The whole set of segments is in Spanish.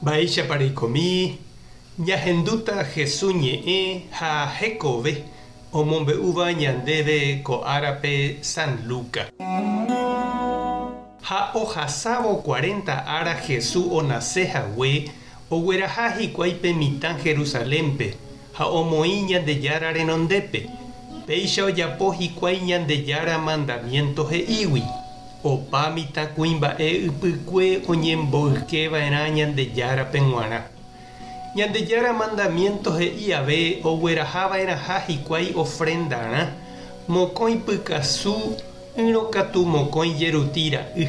Baisha parikomi, ñahenduta Jesús ñe'ẽ ha hekove omombe'úva ñandéve ko árape San Lucas. Ha ohasávo 40 ára Jesús onasehague ogueraha hikuái pe mitã Jerusalémpe ha omoĩ Ñandejára renondépe. Péicha ojapo hikuái Ñandejára mandamiento he'ígui. Opa mitã kuimba'e ypykue oñemboykeva'erã Ñandejára pe g̃uarã. Ñandejára mandamiento he'i ave oguerahava'erãha hikuái ofrendarã mokõi pykasu yrõkatu mokõi jeruti ra'y.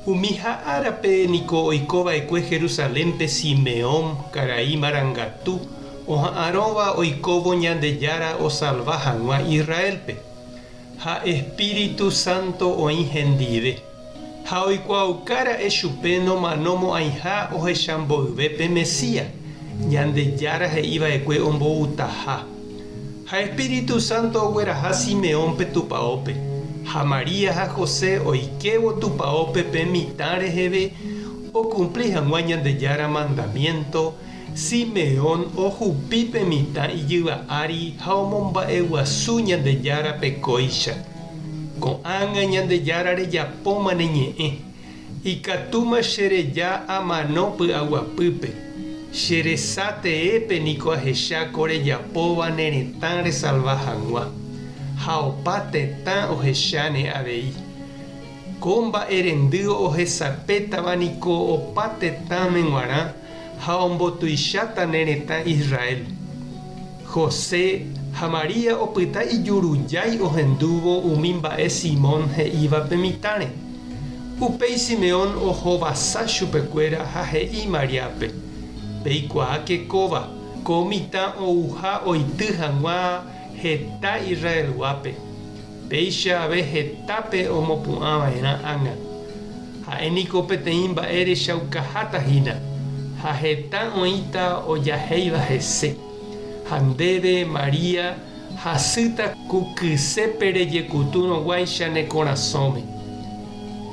Umi ha árape niko oikova'ekue Jerusalémpe Simeón karai marangatu oha'ãrõva oikóvo Ñandejára osalva hag̃ua Israelpe. Ha Espíritu Santo oĩ hendive. Ha oikuaukára'e chupe nomanomo aiha ohechamboyve Mesías. Ñandejára he'íva'ekue omboutaha. Ha Espíritu Santo ogueraha Simeón pe tupãópe. Ha María ha José oikevo tupãópe pe mitã reheve ocumpli hag̃ua Ñandejára mandamiento. Simeón ohupi pe mitã ijyva'ári ha omomba'eguasu Ñandejára pe kóicha. Ko'ág̃a Ñandejára rejapóma ne ñe'ẽ. Ikatúma chereja amano py'aguapýpe. Cheresateépe niko ahecháko rejapóva ne retã resalva hag̃ua. Ha opa tetã ohecha ne avei. Ko mba'erendy ohesapétava niko opa tetãme g̃uarã ha ombotuicháta ne retã Israel. José ha María opyta ijurujái ohendúvo umi mba'e Simón he'íva pe mitãre. Upéi Simeón ohovasa chupekuéra ha he'i Mariápe: peikuaáke kóva, ko mitã ouha oity hag̃ua heta Israelguápe. Péicha ave hetápe omopu'ãva'erã ág̃a. Ha'éniko peteĩ mba'e rechaukaháta-hína. Ha heta oĩta ojahéiva hese. Ha ndéve María hasýta ku kysépe rejekutu noguáicha ne korasõme.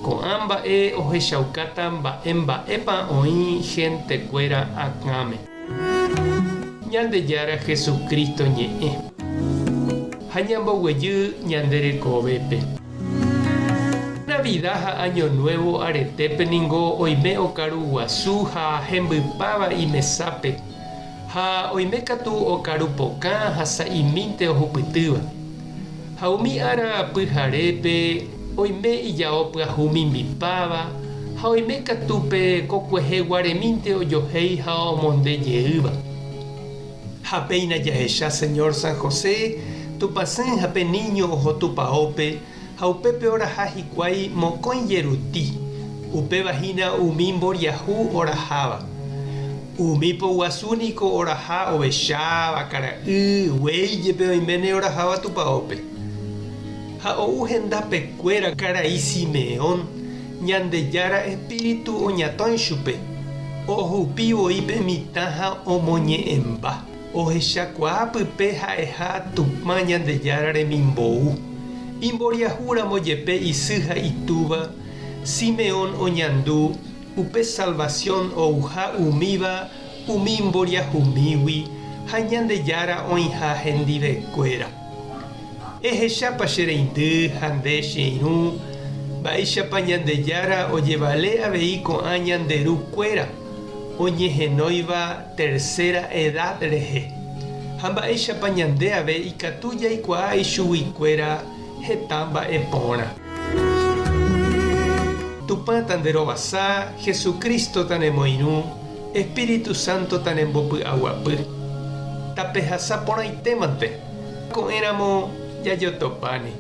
Ko'ã mba'e ohechaukáta mba'épa oĩ hentekuéra akãme. Ñandejára Jesucristo ñe'ẽ. Ha ñamboguejy ñanderekovépe. Navidad ha Año Nuevo aretépe ningo oime okaru guasu ha hembypáva imesápe. Ha oime katu okaru pokã ha sa'imínte ohupytýva. Ha umi ára pyharépe oime ijao pyahu mimbipáva ha oime katúpe kokueheguaremínte ojohéi ha omondejeýva. Ha péina jahecha Señor San José tupãsẽ ha pe niño oho tupãópe ha upépe oraha hikuái mokõi jeruti. Upevahína umi mboriahu oraháva. Umípo guasu niko oraha ovecháva kara'y guéijepe oiméne oraháva tupãópe. Ha ou hendapekuéra karai Simeón Ñandejára Espíritu oñatõi chupe. Ohupivoi pe mitã ha omoñe'ẽmba. Ohechakuaa pype ha'eha tupã Ñandejára remimbou. Imboriahúramo jepe isy ha itúva Simeón oñandu upe salvación ouha umíva umi imboriahumígui ha Ñandejára oĩha hendivekuéra. Ehechápa che reindy ha nde che irũ mba'éichapa Ñandejára ojevale avei ko'ã ñanderukuéra oñehenóiva tercera edad rehe. Ha mba'éichapa ñande ave ikatu jaikuaa ichuguikuéra heta mba'epórã. Tupã tanderovasa, Jesucristo tanemoirũ, Espíritu Santo tanembopy'aguapy. Tapehasa porãitémante. Ko'ẽramo jajotopáni.